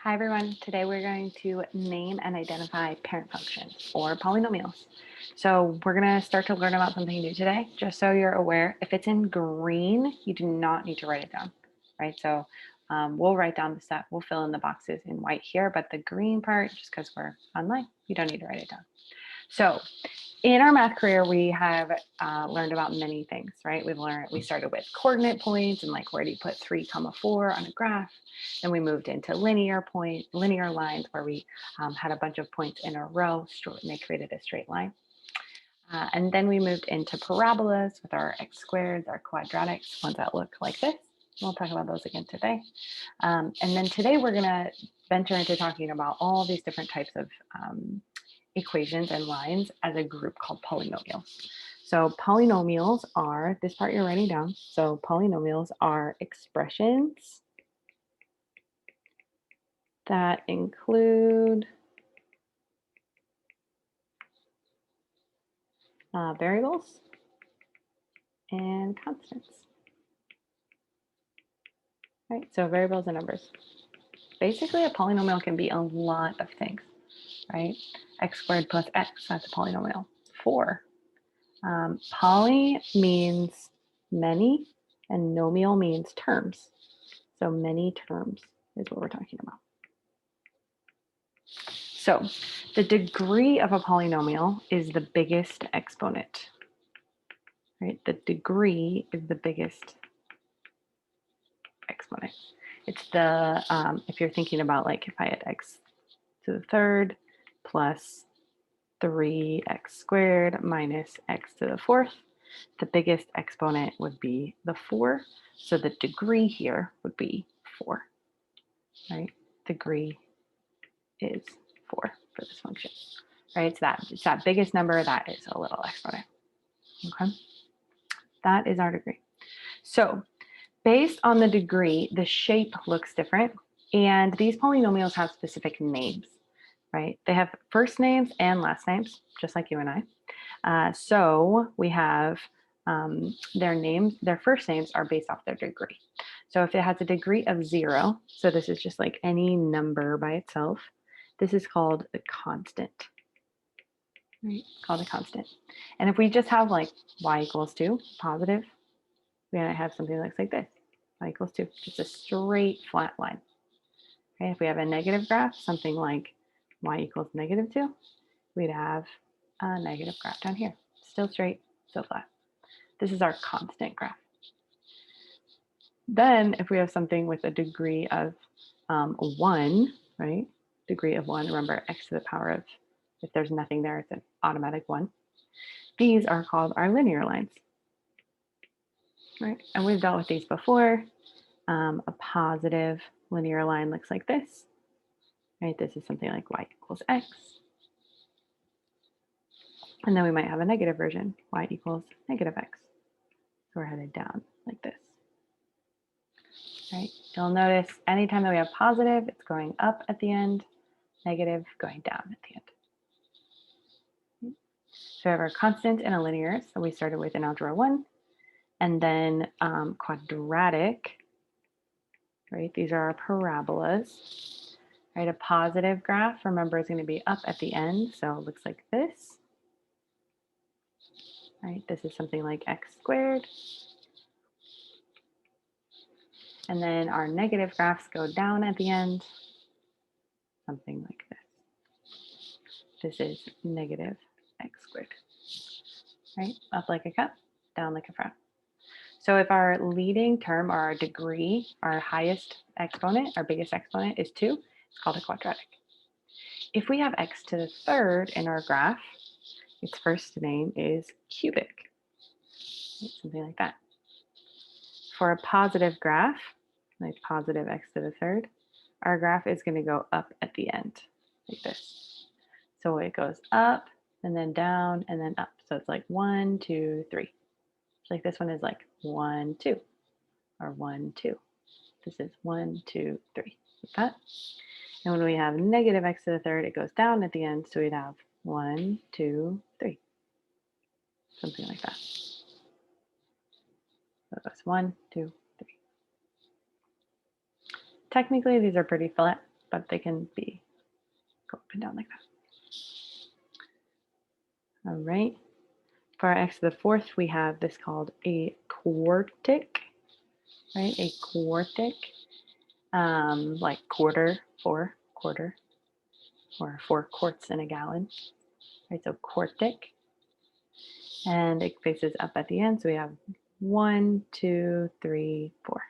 Hi everyone, today we're going to name and identify parent functions or polynomials. So we're going to start to learn about something new today. Just so you're aware, if it's in green, you do not need to write it down, right? So we'll write down the stuff, we'll fill in the boxes in white here, but the green part, just because we're online, you don't need to write it down. So in our math career, we have learned about many things, right? We started with coordinate points and like where do you put 3, 4 on a graph. Then we moved into linear lines where we had a bunch of points in a row and they created a straight line. And then we moved into parabolas with our x squareds, our quadratics, ones that look like this. We'll talk about those again today. And then today we're going to venture into talking about all these different types of equations and lines as a group called polynomials. So polynomials are, this part you're writing down, so polynomials are expressions that include variables and constants. Right, so variables and numbers. Basically, a polynomial can be a lot of things, right? X squared plus x, that's a polynomial. 4. Poly means many, and nomial means terms. So many terms is what we're talking about. So the degree of a polynomial is the biggest exponent, right? The degree is the biggest exponent. It's the, if you're thinking about like if I had x to the third plus 3x squared minus x to the fourth, the biggest exponent would be the 4. So the degree here would be 4, right? Degree is 4 for this function, right? It's that biggest number that is a little exponent, okay? That is our degree. So based on the degree, the shape looks different, and these polynomials have specific names, right? They have first names and last names, just like you and I. So we have their first names are based off their degree. So if it has a degree of 0, so this is just like any number by itself, this is called a constant, right? Called a constant. And if we just have like y equals 2, positive, we're going to have something that looks like this, y equals 2, just a straight flat line. Okay, if we have a negative graph, something like y equals negative 2, we'd have a negative graph down here, still straight, still flat. This is our constant graph. Then if we have something with a degree of 1, right? Degree of 1, remember x to the power of, if there's nothing there, it's an automatic 1. These are called our linear lines, right? And we've dealt with these before. A positive linear line looks like this, right? This is something like y equals x. And then we might have a negative version, y equals negative x. So we're headed down like this, right? You'll notice anytime that we have positive, it's going up at the end, negative going down at the end. So we have our constant and a linear. So we started with an algebra 1, and then quadratic, right? These are our parabolas, right? A positive graph, remember, is going to be up at the end. So it looks like this, right? This is something like x squared. And then our negative graphs go down at the end, something like this. This is negative x squared, right? Up like a cup, down like a frown. So if our leading term or our degree, our highest exponent, our biggest exponent is 2, it's called a quadratic. If we have x to the third in our graph, its first name is cubic, something like that. For a positive graph, like positive x to the third, our graph is going to go up at the end, like this. So it goes up and then down and then up. So it's like 1, 2, 3. Like this one is like 1, 2, or 1, 2. This is 1, 2, 3, like that. And when we have negative x to the third, it goes down at the end. So we'd have 1, 2, 3, something like that. So that's 1, 2, 3. Technically, these are pretty flat, but they can be go up and down like that. All right. For our x to the fourth, we have this called a quartic, right? A quartic, like quarter, or 4 quarts in a gallon, right? So quartic, and it faces up at the end. So we have 1, 2, 3, 4.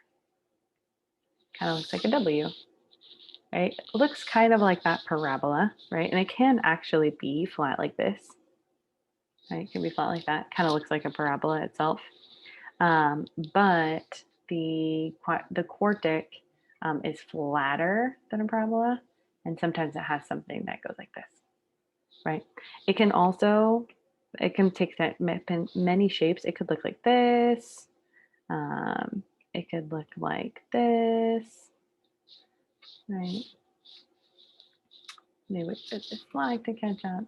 Kind of looks like a W, right? It looks kind of like that parabola, right? And it can actually be flat like this, right? It can be flat like that. Kind of looks like a parabola itself. But the quartic is flatter than a parabola, and sometimes it has something that goes like this, right? It can take many shapes. It could look like this. It could look like this, right? Maybe we put this flag to catch up.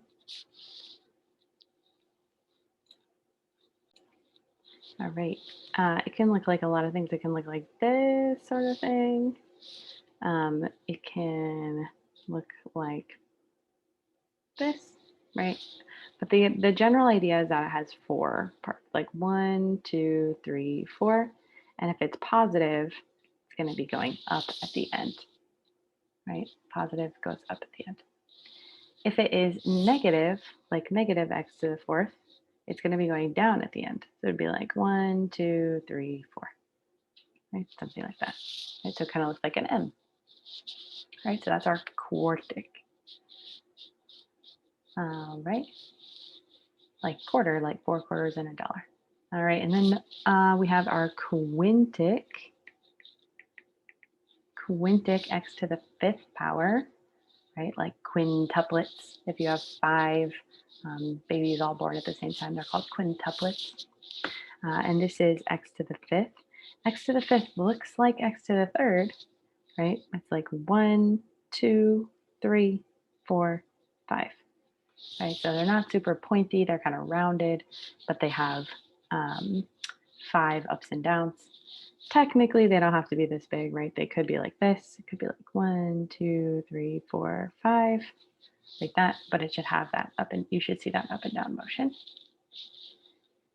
All right. It can look like a lot of things. It can look like this sort of thing. It can look like this, right? But the general idea is that it has 4 parts, like 1, 2, 3, 4. And if it's positive, it's going to be going up at the end, right? Positive goes up at the end. If it is negative, like negative x to the fourth, it's going to be going down at the end. So it'd be like 1, 2, 3, 4, right? Something like that. Right? So it kind of looks like an M, right? So that's our quartic. Right? Like quarter, like 4 quarters in a dollar. All right, and then we have our quintic x to the 5th power, right? Like quintuplets. If you have 5 babies all born at the same time, they're called quintuplets. And this is x to the 5th. X to the 5th looks like x to the 3rd, right? It's like 1, 2, 3, 4, 5. Right, so they're not super pointy, they're kind of rounded, but they have 5 ups and downs. Technically, they don't have to be this big, right? They could be like this. It could be like 1, 2, 3, 4, 5, like that, but it should have that up, and you should see that up and down motion.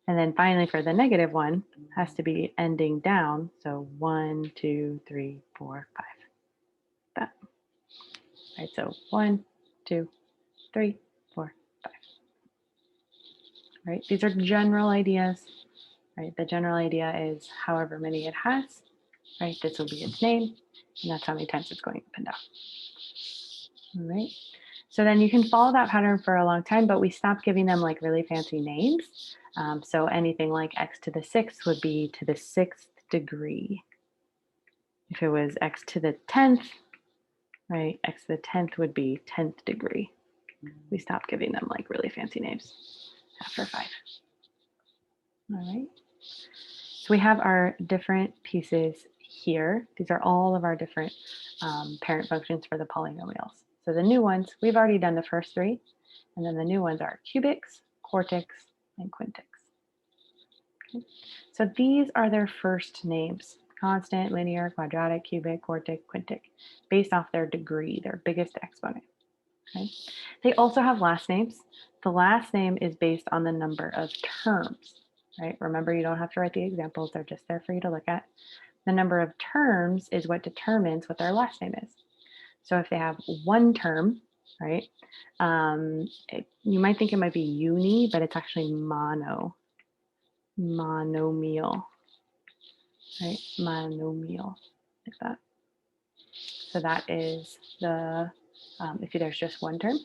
And then finally, for the negative one, has to be ending down. So 1, 2, 3, 4, 5. That. Right, so 1, 2, 3, 4, 5. Right, these are general ideas. Right, the general idea is however many it has. Right, this will be its name, and that's how many times it's going up and down. All right. So then you can follow that pattern for a long time, but we stopped giving them like really fancy names. So anything like x to the 6th would be to the 6th degree. If it was x to the 10th, right, x to the 10th would be 10th degree. We stopped giving them like really fancy names after 5. All right. So we have our different pieces here. These are all of our different parent functions for the polynomials. So the new ones, we've already done the first 3, and then the new ones are cubics, quartics, and quintics. Okay. So these are their first names: constant, linear, quadratic, cubic, quartic, quintic, based off their degree, their biggest exponent. Okay. They also have last names. The last name is based on the number of terms, right? Remember, you don't have to write the examples. They're just there for you to look at. The number of terms is what determines what their last name is. So if they have 1 term, right, you might think it might be uni, but it's actually monomial, right? Monomial, like that. So that is the, if there's just 1 term.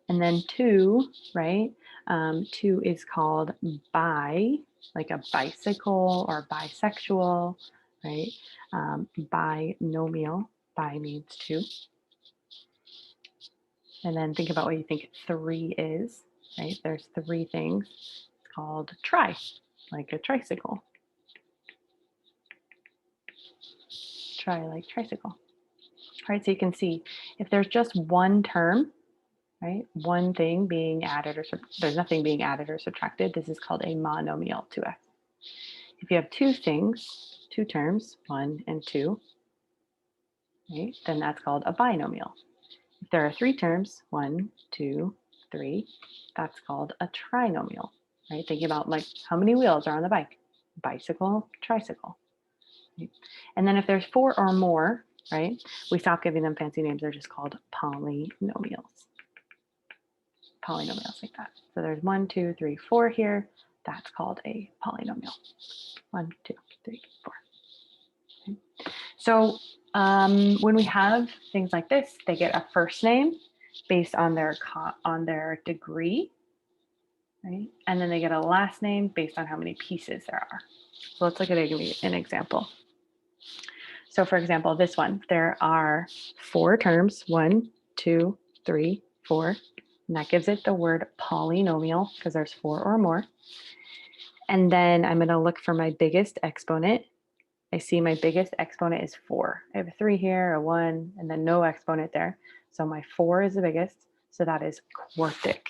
And then 2, right? 2 is called bi, like a bicycle or bisexual, right? Binomial, bi means 2. And then think about what you think 3 is, right? There's 3 things. It's called tri, like a tricycle. Tri, like tricycle. All right, so you can see if there's just 1 term, right? 1 thing being added or there's nothing being added or subtracted. This is called a monomial, 2x. If you have 2 things, 2 terms, 1 and 2, right? Then that's called a binomial. If there are 3 terms, 1, 2, 3, that's called a trinomial, right? Thinking about like how many wheels are on the bike, bicycle, tricycle. Right? And then if there's 4 or more, right, we stop giving them fancy names. They're just called polynomials. Polynomials like that. So there's 1, 2, 3, 4 here. That's called a polynomial. 1, 2, 3, 4. Okay. So when we have things like this, they get a first name based on their degree, right? And then they get a last name based on how many pieces there are. So let's look at an example. So for example, this one, there are 4 terms, 1, 2, 3, 4, and that gives it the word polynomial because there's 4 or more. And then I'm going to look for my biggest exponent. I see my biggest exponent is 4. I have a 3 here, a 1, and then no exponent there. So my 4 is the biggest. So that is quartic.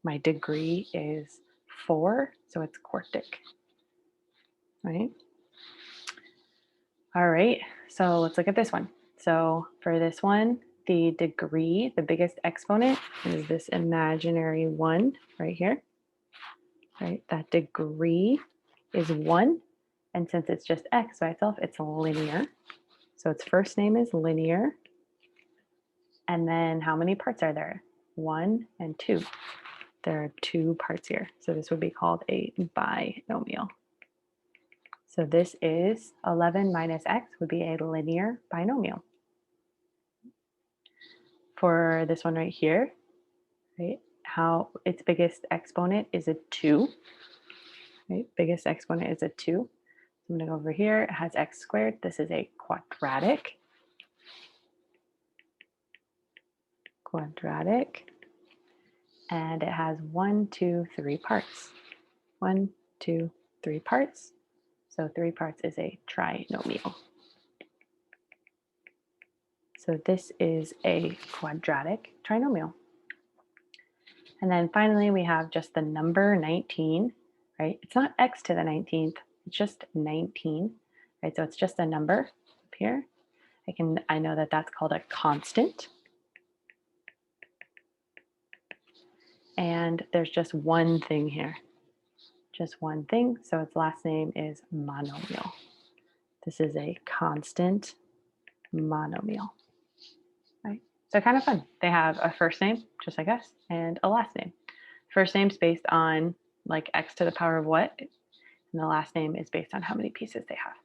My degree is 4, so it's quartic. Right? All right, so let's look at this one. So for this one, the degree, the biggest exponent is this imaginary 1 right here. Right? That degree is 1. And since it's just x by itself, it's linear. So its first name is linear. And then how many parts are there? 1 and 2. There are 2 parts here. So this would be called a binomial. So this is 11 minus x would be a linear binomial. For this one right here, right, how its biggest exponent is a 2. Right, biggest exponent is a 2. I'm going to go over here. It has x squared. This is a quadratic. And it has 1, 2, 3 parts. 1, 2, 3 parts. So 3 parts is a trinomial. So this is a quadratic trinomial. And then finally, we have just the number 19, right? It's not x to the 19th, it's just 19, right? So it's just a number up here. I know that that's called a constant. And there's just one thing here, just one thing. So its last name is monomial. This is a constant monomial, right? So kind of fun. They have a first name, just like us, and a last name. First name's based on like x to the power of what, and the last name is based on how many pieces they have.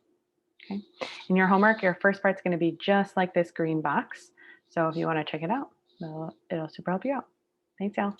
Okay. In your homework, your first part's going to be just like this green box. So if you want to check it out, it'll super help you out. Thanks, y'all.